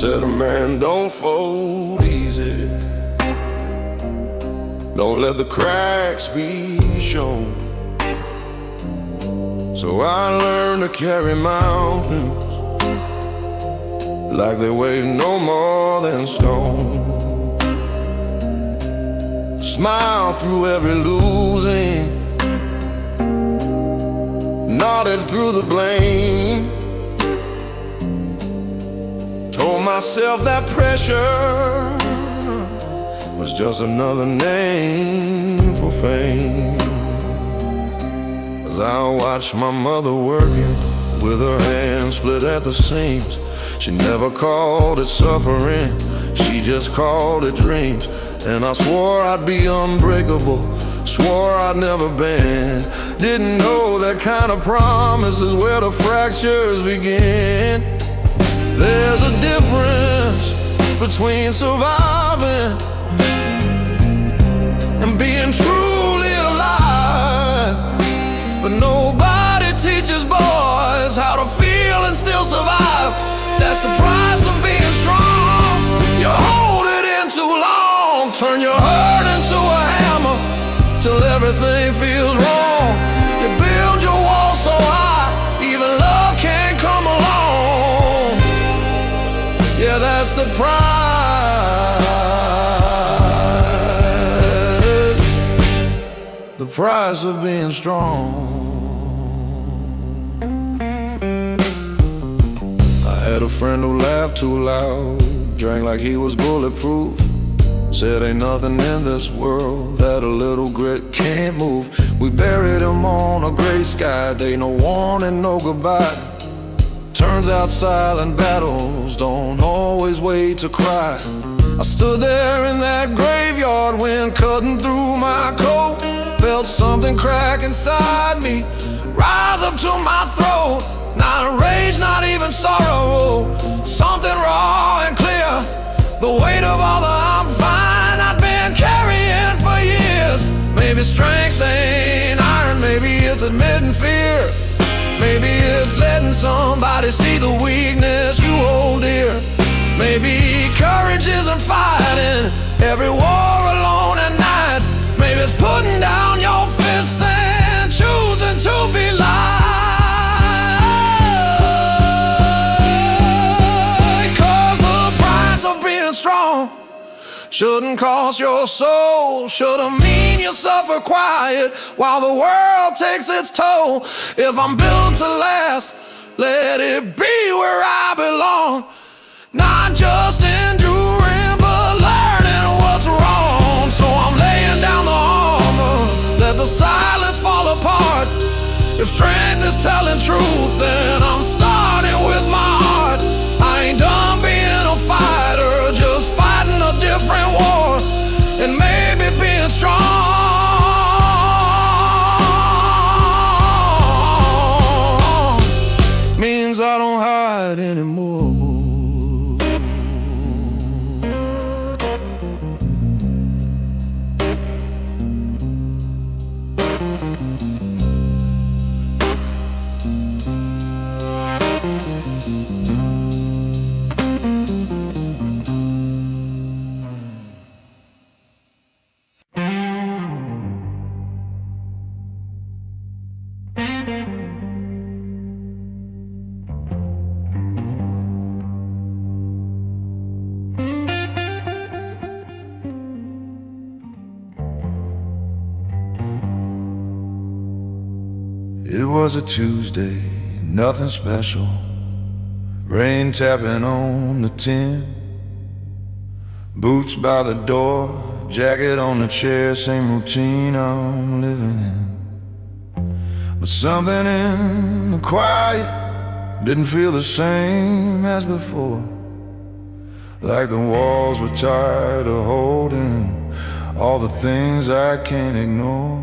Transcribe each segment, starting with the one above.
said a man don't fold easy. Don't let the cracks be shown. So I learned to carry mountains like they weigh no more than stone. Smile through every losing, nodded through the blame. Told myself that pressure was just another name for fame. As I watched my mother working with her hands split at the seams, she never called it suffering, she just called it dreams. And I swore I'd be unbreakable, swore I'd never bend. Didn't know that kind of promise is where the fractures begin. There's a difference between surviving and being truly alive. But nobody teaches boys how to feel and still survive. That's the price of being strong. You hold it in too long, turn your hurt into a hammer till everything feels wrong. You build your wall so high, even love can't come along. Yeah, that's the price of being strong. I had a friend who laughed too loud, drank like he was bulletproof, said ain't nothing in this world that a little grit can't move. We buried him on a gray sky day, no warning, no goodbye. Turns out silent battles don't always wait to cry. I stood there in that graveyard, wind cutting through my coat. Felt something crack inside me, rise up to my throat. Not a rage, not even sorrow, something raw and clear. The weight of all the I'm fine I'd been carrying for years. Maybe strength ain't iron, maybe it's admitting fear. Maybe it's letting somebody see the weakness you hold dear. Maybe courage isn't fighting every war alone at night. Maybe it's putting down your fists and choosing to be light. 'Cause the price of being strong shouldn't cost your soul, shouldn't mean you suffer quiet while the world takes its toll. If I'm built to last, let it be where I belong. Not just enduring, but learning what's wrong. So I'm laying down the armor, let the silence fall apart. If strength is telling truth, then I'm starting with my heart. I ain't done being a fighter, just fighting a different war. And maybe being strong means I don't hide anymore. It was a Tuesday, nothing special. Rain tapping on the tin. Boots by the door, jacket on the chair, same routine I'm living in. But something in the quiet didn't feel the same as before. Like the walls were tired of holding all the things I can't ignore.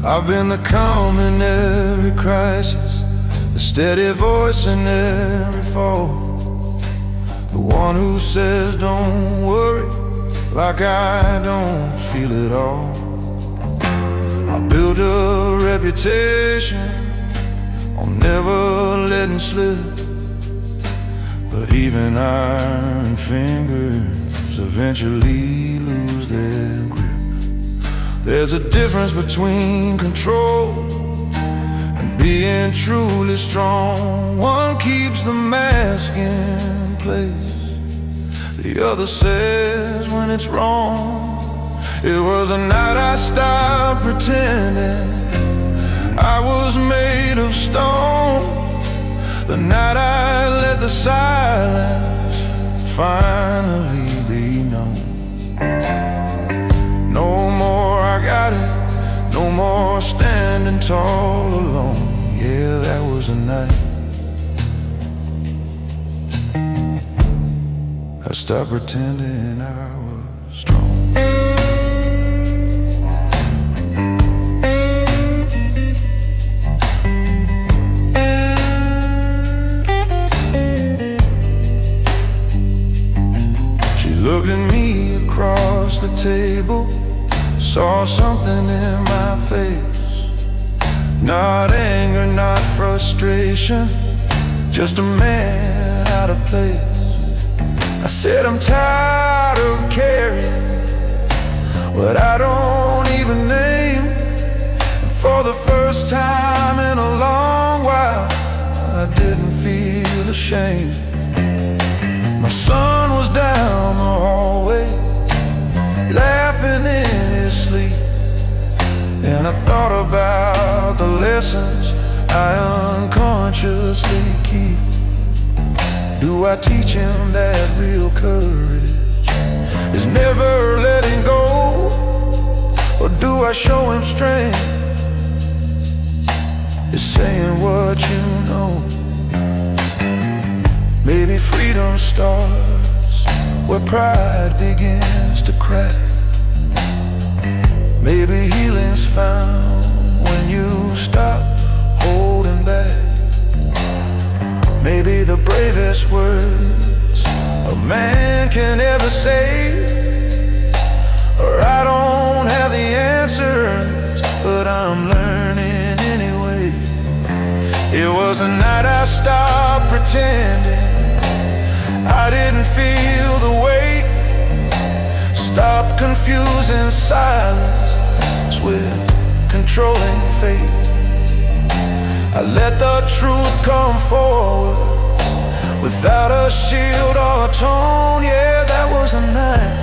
I've been the calm in every crisis, the steady voice in every fall, the one who says don't worry, like I don't feel it all. I've built a reputation on never letting slip, but even iron fingers eventually lose their grip. There's a difference between control and being truly strong. One keeps the mask in place, the other says when it's wrong. It was a night I stopped pretending I was made of stone. The night I let the silence finally be known. No more I got it, no more standing tall alone. Yeah, that was the night I stopped pretending I was strong. Looked at me across the table, saw something in my face. Not anger, not frustration, just a man out of place. I said I'm tired of carrying what I don't even name. And for the first time in a long while, I didn't feel ashamed. My son was down the hallway, laughing in his sleep, and I thought about the lessons I unconsciously keep. Do I teach him that real courage is never letting go? Or do I show him strength is saying what you know? Maybe freedom starts where pride begins to crack. Maybe healing's found when you stop holding back. Maybe the bravest words a man can ever say, or I don't have the answers, but I'm learning anyway. It was the night I stopped pretending I didn't feel the weight. Stop confusing silence with controlling fate. I let the truth come forward without a shield or a tone. Yeah, that was the night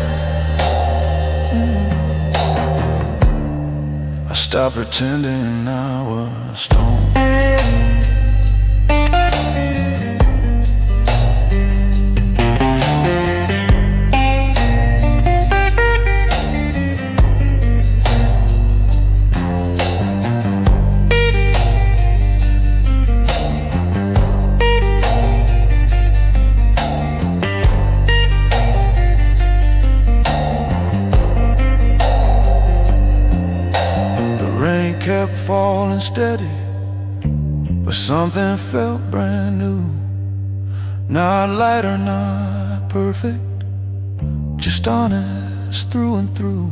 I stopped pretending I was stoned. Kept falling steady, but something felt brand new. Not light or not perfect, just honest through and through.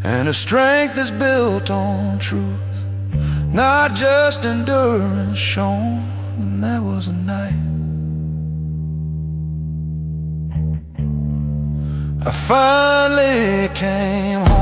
And her strength is built on truth, not just endurance shown. And that was a night I finally came home.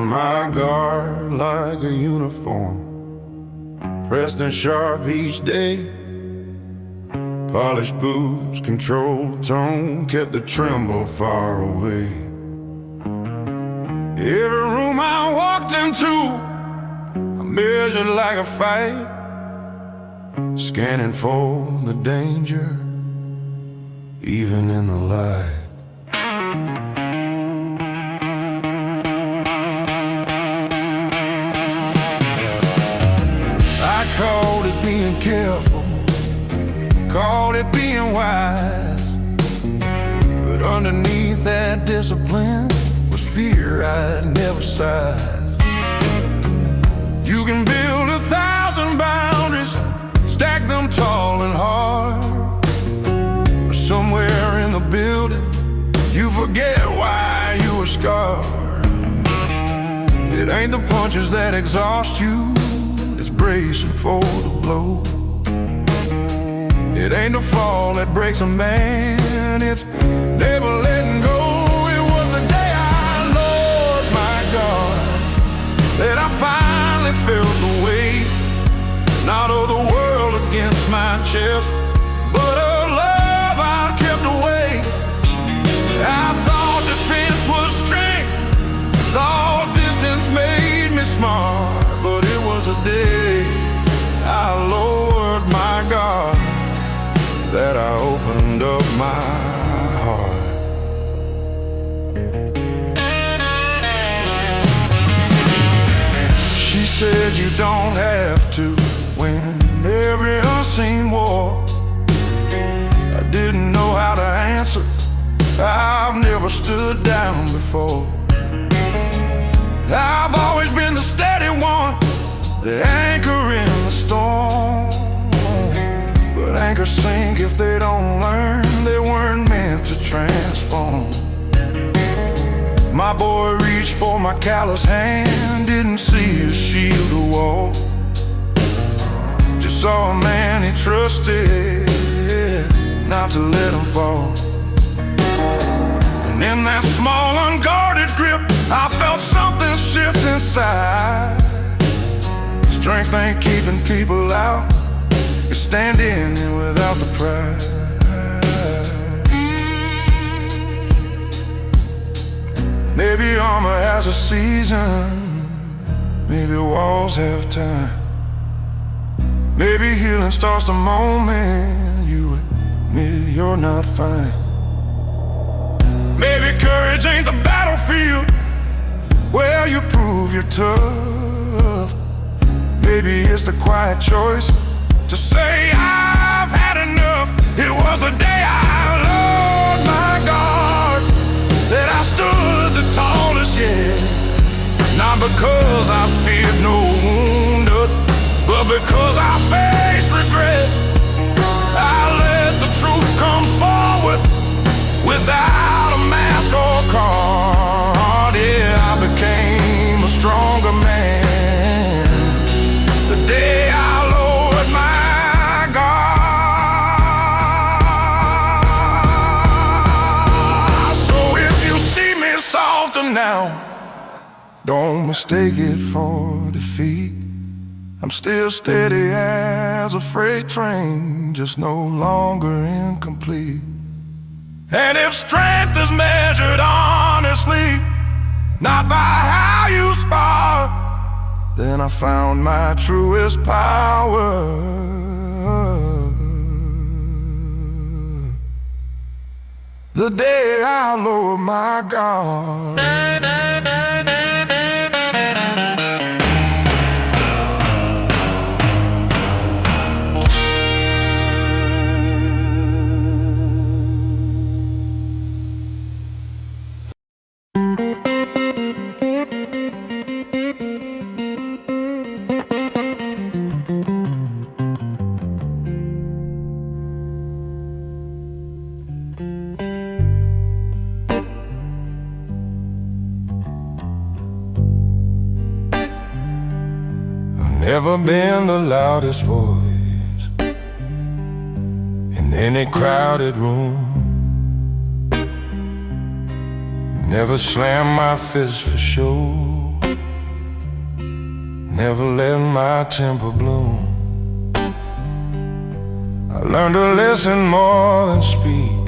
My guard like a uniform, pressed and sharp each day. Polished boots, controlled tone, kept the tremble far away. Every room I walked into measured like a fight, scanning for the danger, even in the light. I called it being careful, called it being wise, but underneath that discipline was fear I'd never sized. You can build 1,000 boundaries, stack them tall and hard, but somewhere in the building you forget why you were scarred. It ain't the punches that exhaust you, it's bracing for the blow. It ain't the fall that breaks a man, it's never letting go. It was the day I lowered my guard that I finally felt the weight, not of the world against my chest, but of love I'd kept away. I thought defense was strength, thought distance made me smart, but it was a day I lowered my guard that I opened up my heart. She said you don't have to win every unseen war. I didn't know how to answer, I've never stood down before. I've always been the steady one, the anchor in the storm. But anchors sink if they don't learn, they weren't meant to transform. My boy reached for my callous hand, didn't see his shield or wall, just saw a man he trusted, not to let him fall. And in that small unguarded grip, I felt something shift inside. Strength ain't keeping people out, it's standing in without the pride. Maybe armor has a season, maybe walls have time, maybe healing starts the moment you admit you're not fine. Maybe courage ain't the battlefield where you prove you're tough. Maybe it's the quiet choice to say I've had enough. It was a day I lowered my guard, that I stood the tallest yet, not because I feared no wounded, but because I faced regret. I let the truth come forward without a mask or card. Yeah, I became a stronger man the day I lowered my guard. So if you see me softer now, don't mistake it for defeat. I'm still steady as a freight train, just no longer incomplete. And if strength is measured honestly, not by how you spar, then I found my truest power the day I lowered my guard. Never been the loudest voice in any crowded room. Never slammed my fist for show, never let my temper bloom. I learned to listen more than speak,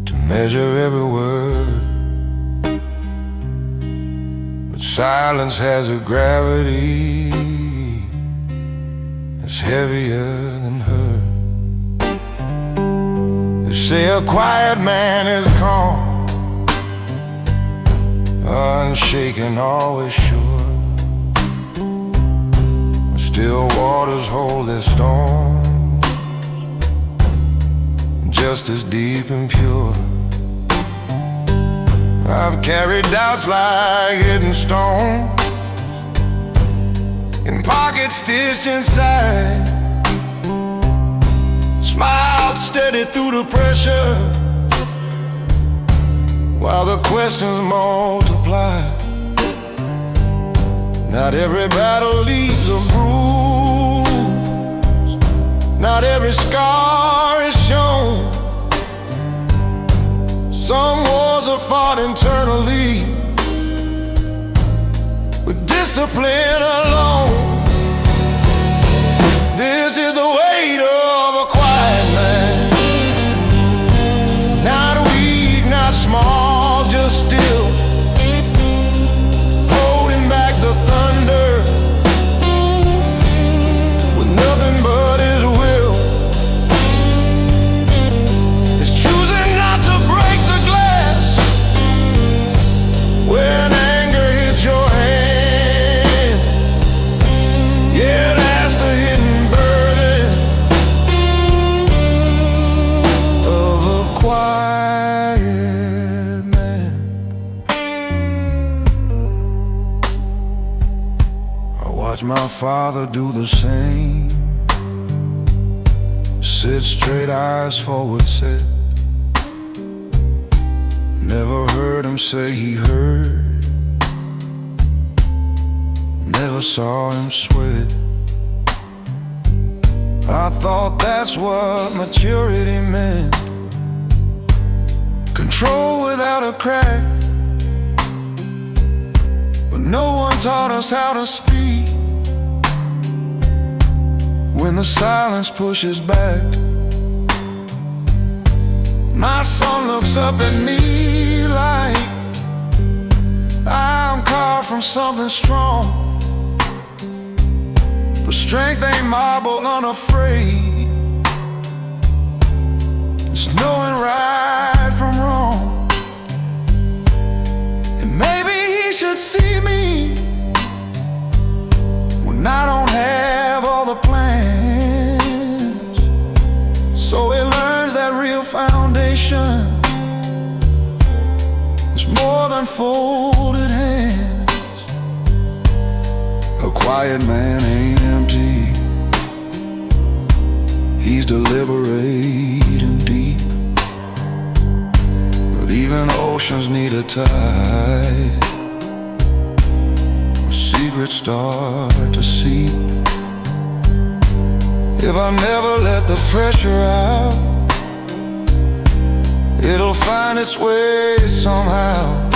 to measure every word but silence has a gravity that's heavier than her. They say a quiet man is calm, unshaken, always sure. Still waters hold their storms, just as deep and pure. I've carried doubts like hidden stones in pockets stitched inside, smiled steady through the pressure while the questions multiply. Not every battle leaves a bruise, not every scar is shown. Some wars are fought internally, with discipline alone. This is the weight of a quiet man, not weak, not small, just still, holding back the thunder with nothing but his will. It's choosing not to break the glass when anger hits your hand. Yeah, that's the hidden burden of a quiet man. I watch my father do the same, sit straight, eyes forward set. Never heard him say he heard, never saw him sweat. I thought that's what maturity meant, control without a crack. But no one taught us how to speak when the silence pushes back. My son looks up at me like I'm carved from something strong. But strength ain't marble, unafraid. It's knowing right from wrong. And maybe he should see me when I don't have all the plans, so he learns that real foundation is more than folded hands. A quiet man ain't empty, he's deliberate and deep. But even oceans need a tide, secrets start to seep. If I never let the pressure out, it'll find its way somehow.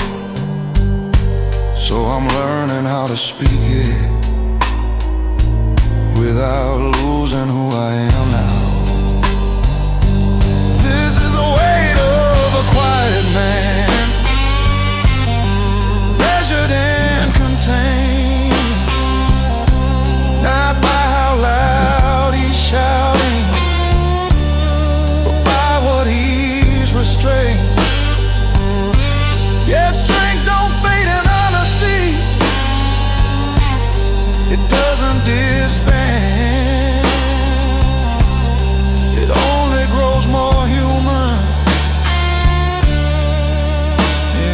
So I'm learning how to speak it without losing who I am now. This is the weight of a quiet man, measured and contained, not by how loud he's shouting, but by what he's restrained. Yet strength don't fade in honesty, it doesn't disband, it only grows more human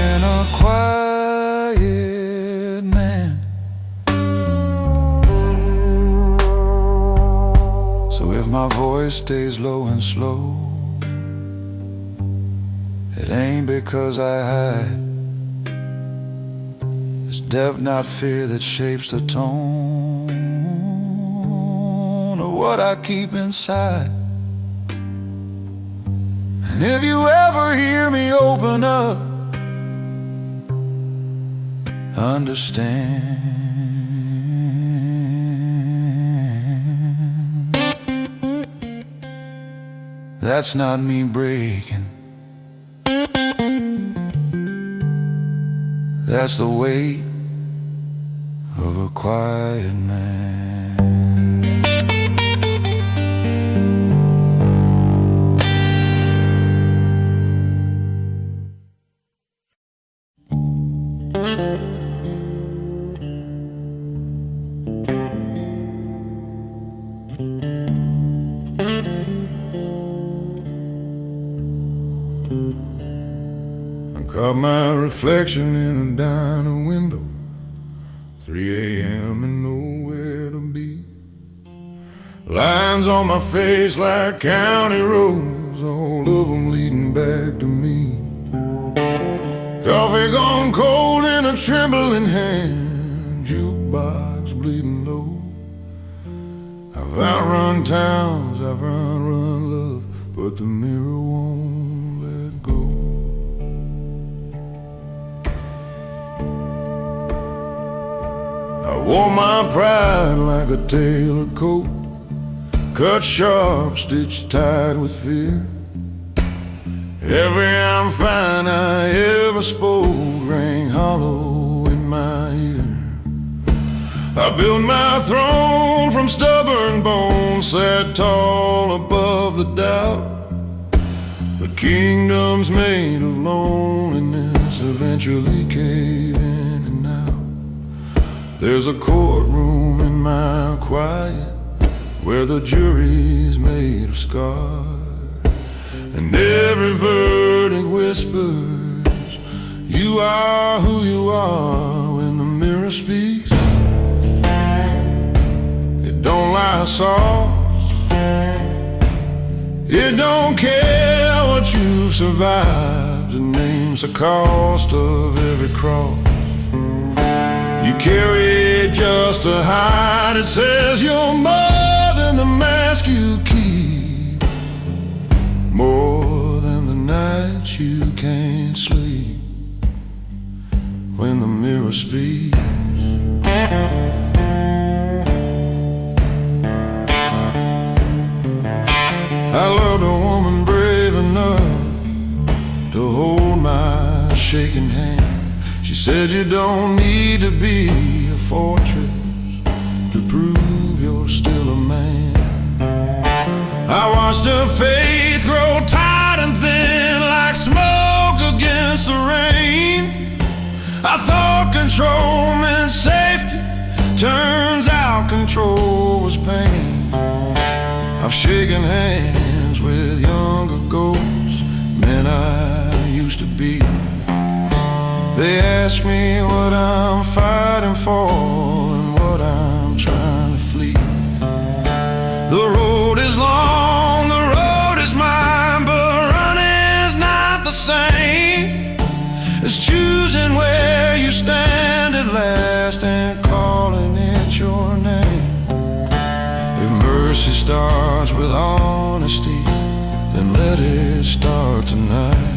in a quiet man. So if my voice stays low and slow, it ain't because I hide. It's depth, not fear, that shapes the tone of what I keep inside. And if you ever hear me open up, understand that's not me breaking, that's the weight of a quiet man. Caught my reflection in a diner window, 3 a.m. and nowhere to be. Lines on my face like county roads, all of them leading back to me. Coffee gone cold in a trembling hand, jukebox bleeding low. I've outrun towns, I've run love, but the mirror won't let go. I wore my pride like a tailored coat, cut sharp, stitched tight with fear. Every I'm fine I ever spoke rang hollow in my ear. I built my throne from stubborn bones, sat tall above the doubt. The kingdoms made of loneliness eventually cave in and out. There's a courtroom in my quiet where the jury's made of scars, and every verdict whispers, you are who you are. When the mirror speaks, it don't lie soft, it don't care what you've survived. It names the cost of every cross you carry just to hide. It says you're more than the mask you keep, more than the nights you can't sleep. When the mirror speaks, I loved a woman brave enough to hold my shaking hand. She said you don't need to be a fortress to prove you're still a man. I watched her faith grow tight and thin like smoke against the rain. I thought control meant safety, turns out control was pain. I've shaken hands with younger ghosts, men I used to be. They ask me what I'm fighting for and what I'm trying to flee. The road is long, the road is mine, but running's not the same as choosing where you stand at last and calling it your name. If mercy starts with honesty, then let it start tonight.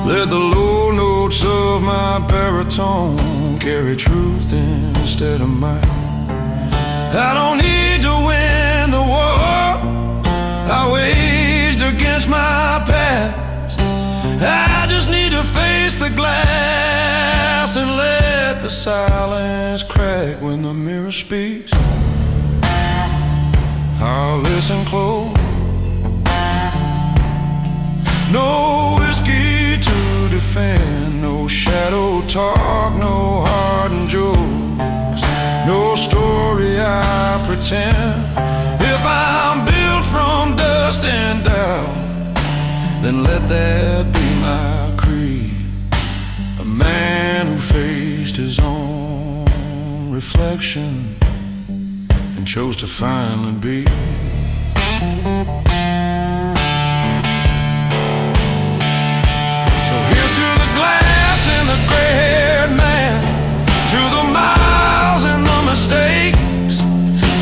Let the low notes of my baritone carry truth instead of might. I don't need to win the war I waged against my past. I just need to face the glass and let the silence crack. When the mirror speaks, I'll listen close. No whiskey to defend, no shadow talk, no hardened jokes, no story I pretend. If I'm built from dust and doubt, then let that be my creed. A man who faced his own reflection and chose to finally be. Gray-haired man, to the miles and the mistakes,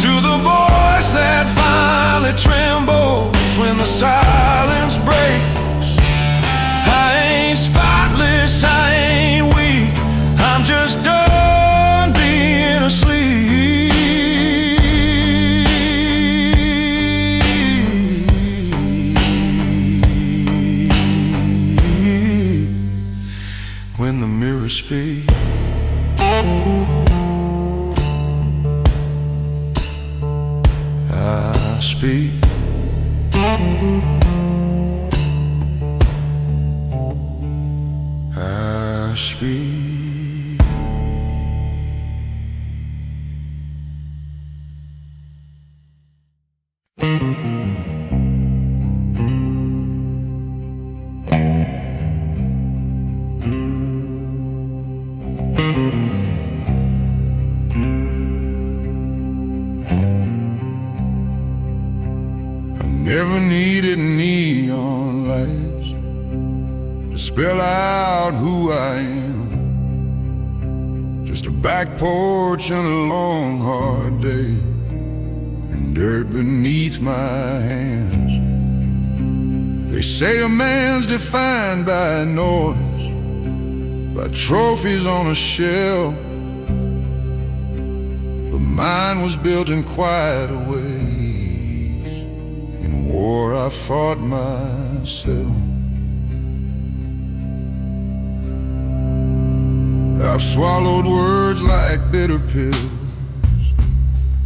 to the voice that finally trembles when the silence breaks. I ain't spotless, I ain't weak, I'm just done being asleep. When the mirror speaks. speak. I speak. Never needed neon lights to spell out who I am. Just a back porch and a long hard day, and dirt beneath my hands. They say a man's defined by noise, by trophies on a shelf, but mine was built in quieter ways. In war I fought myself. I've swallowed words like bitter pills,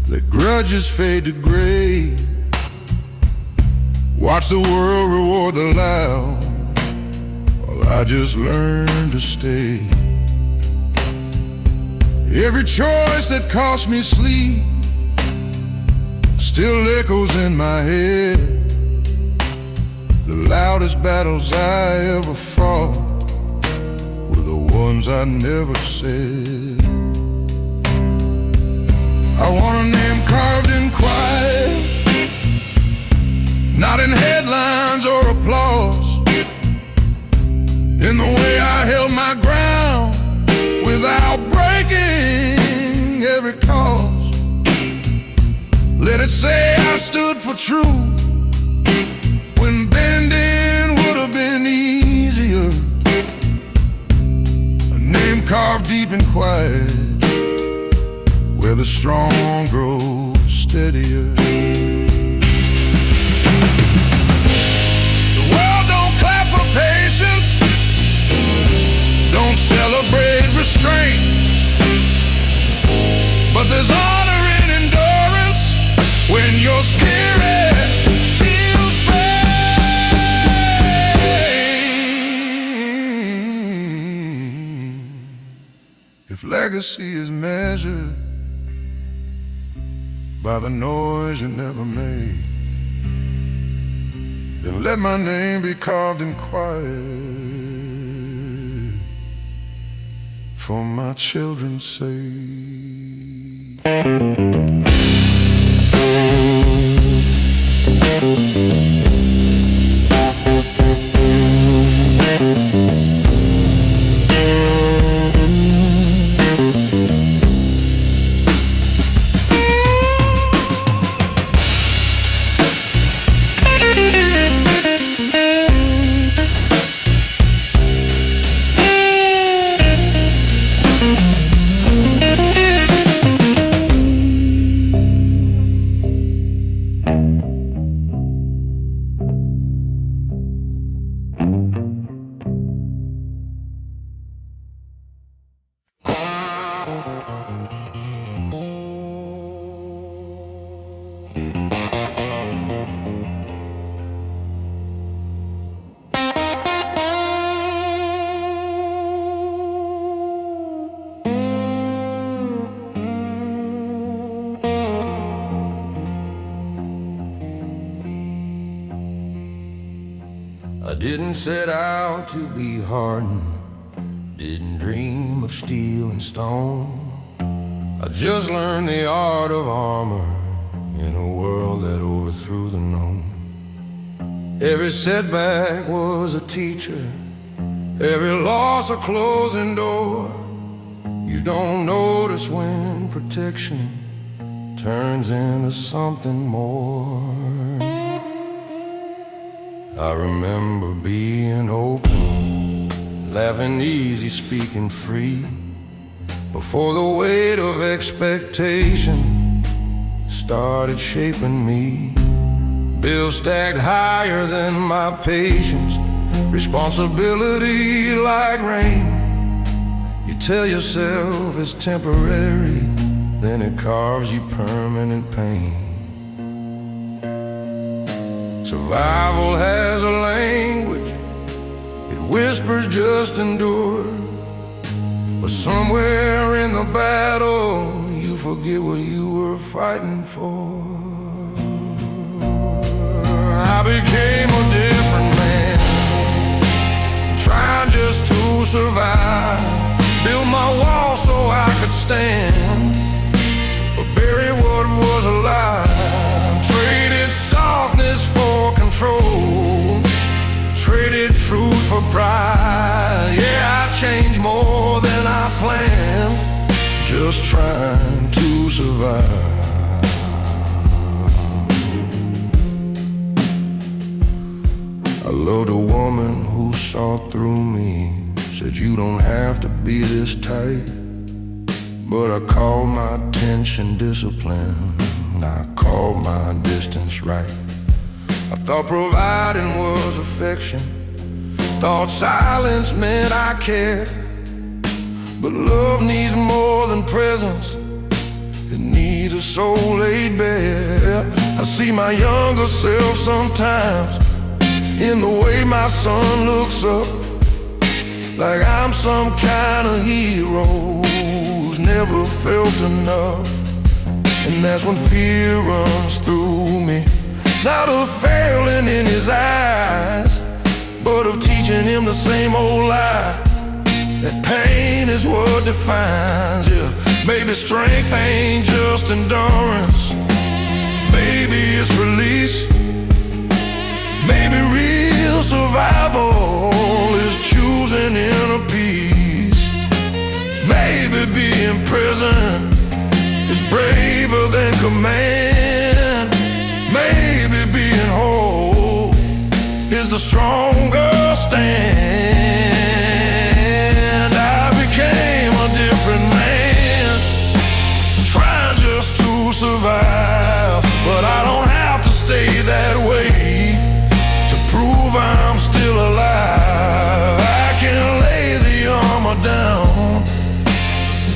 let grudges fade to gray, watch the world reward the loud, while I just learned to stay. Every choice that cost me sleep still echoes in my head. The loudest battles I ever fought were the ones I never said. I want a name carved in quiet, not in headlines or applause, in the way I held my ground without breaking every cause. Let it say I stood for truth when bending would have been easier. A name carved deep and quiet, where the strong grow steadier. The world don't clap for patience, don't celebrate restraint, but there's honor in endurance when your spirit feels faint. If legacy is measured by the noise you never made, then let my name be carved in quiet for my children's sake. I didn't set out to be hardened, didn't dream of steel and stone. I just learned the art of armor in a world that overthrew the known. Every setback was a teacher, every loss a closing door. You don't notice when protection turns into something more. I remember being open, laughing easy, speaking free, before the weight of expectation started shaping me. Bills stacked higher than my patience, responsibility like rain. You tell yourself it's temporary, then it carves you permanent pain. Survival has a language, it whispers just endure. But somewhere in the battle, you forget what you were fighting for. I became a different man, trying just to survive. Built my wall so I could stand, but bury what was alive. Traded softness for control, traded truth for pride. Yeah, I changed more than I planned, just trying to survive. I loved a woman who saw through me, said you don't have to be this tight. But I called my tension discipline, I called my distance right. I thought providing was affection, thought silence meant I cared. But love needs more than presence, it needs a soul laid bare. I see my younger self sometimes in the way my son looks up, like I'm some kind of hero who's never felt enough. And that's when fear runs through me, not of failing in his eyes, but of teaching him the same old lie, that pain is what defines you. Maybe strength ain't just endurance, maybe it's release. Maybe real survival is choosing inner peace. Maybe being present is braver than command. Maybe being whole is the stronger stand. I became a different man, trying just to survive. But I don't have to stay that way to prove I'm still alive. I can lay the armor down,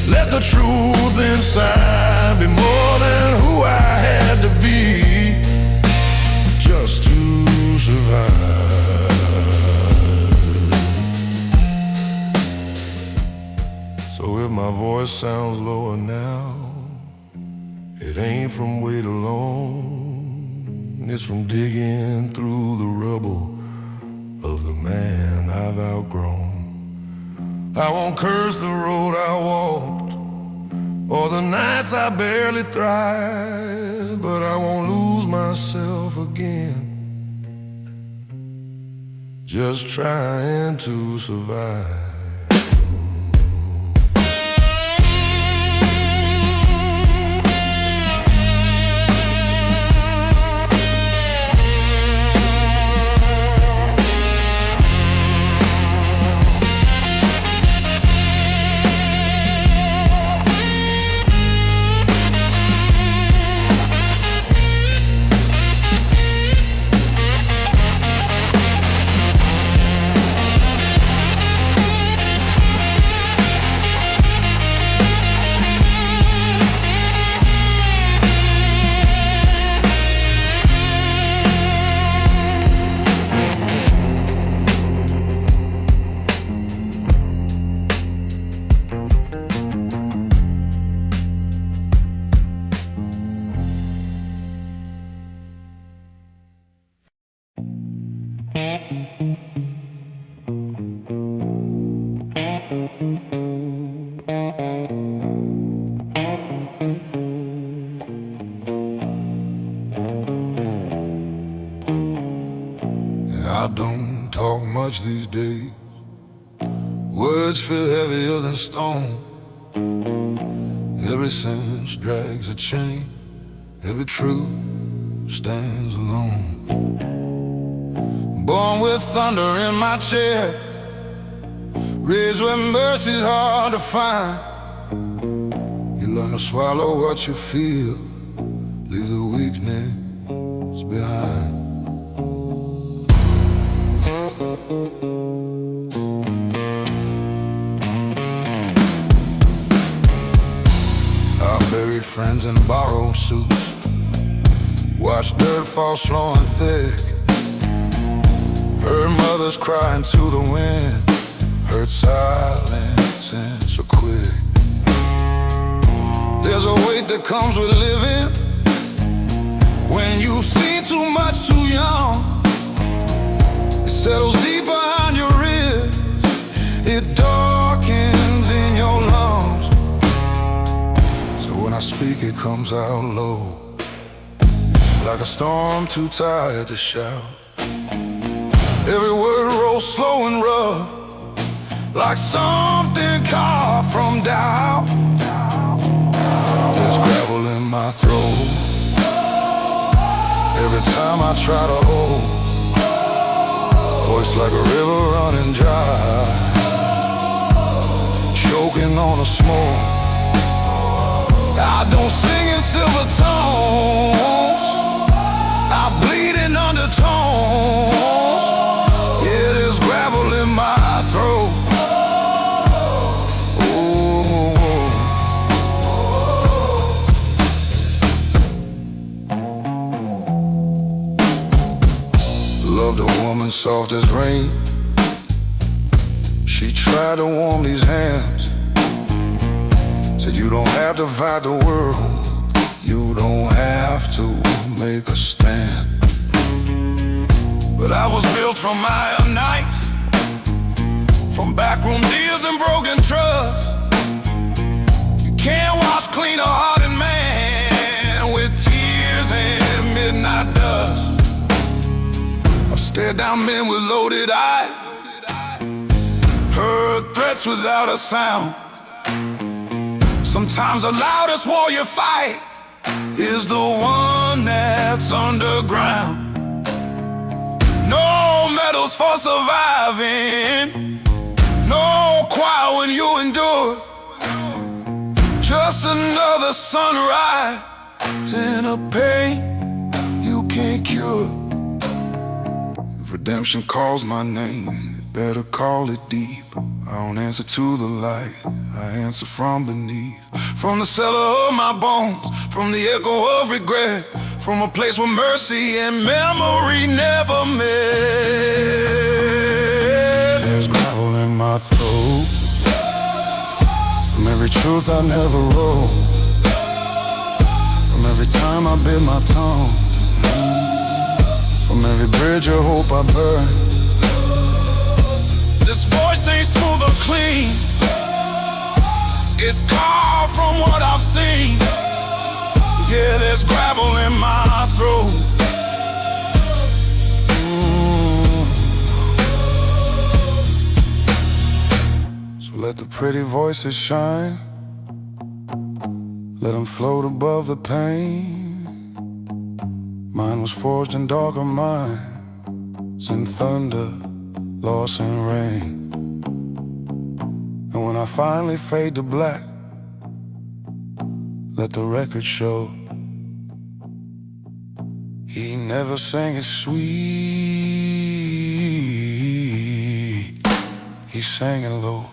let the truth inside be more than who I had to be, just to survive. So if my voice sounds lower now, it ain't from weight alone, it's from digging through the rubble of the man I've outgrown. I won't curse the road I walked, or the nights I barely thrived, but I won't lose myself again, just trying to survive. I don't talk much these days, words feel heavier than stone. Every sentence drags a chain, every truth stands alone. Born with thunder in my chest, raised where mercy's hard to find. You learn to swallow what you feel, leave the weakness behind. I buried friends in borrowed suits, watched dirt fall slow and thick. Heard mothers crying to the wind, heard silence answer quick. There's a weight that comes with living when you've seen too much too young. It settles deep behind your ribs, it darkens in your lungs. So when I speak, it comes out low, like a storm too tired to shout. Every word rolls slow and rough, like something carved from doubt. There's gravel in my throat every time I try to hold. Voice like a river running dry, choking on the smoke. I don't sing in silver tones, I bleed in undertones. Yeah, there's gravel in my throat. Loved a woman soft as rain. She tried to warm these hands, said you don't have to fight the world, you don't have to make a stand. But I was built from iron nights, from backroom deals and broken trust. You can't wash clean a hardened man with tears and midnight dust. I've stared down men with loaded eyes, heard threats without a sound. Sometimes the loudest war you fight is the one that's underground. No medals for surviving, no choir when you endure, just another sunrise in a pain you can't cure. If redemption calls my name, it better call it deep. I don't answer to the light, I answer from beneath. From the cellar of my bones, from the echo of regret, from a place where mercy and memory never met. There's gravel in my throat from every truth I never wrote, from every time I bit my tongue, from every bridge of hope I burned. This voice ain't smooth or clean, it's carved from what I've seen. Yeah, there's gravel in my throat. So let the pretty voices shine, let them float above the pain. Mine was forged in darker minds, in thunder, loss and rain. And when I finally fade to black, let the record show he never sang it sweet, he sang it low.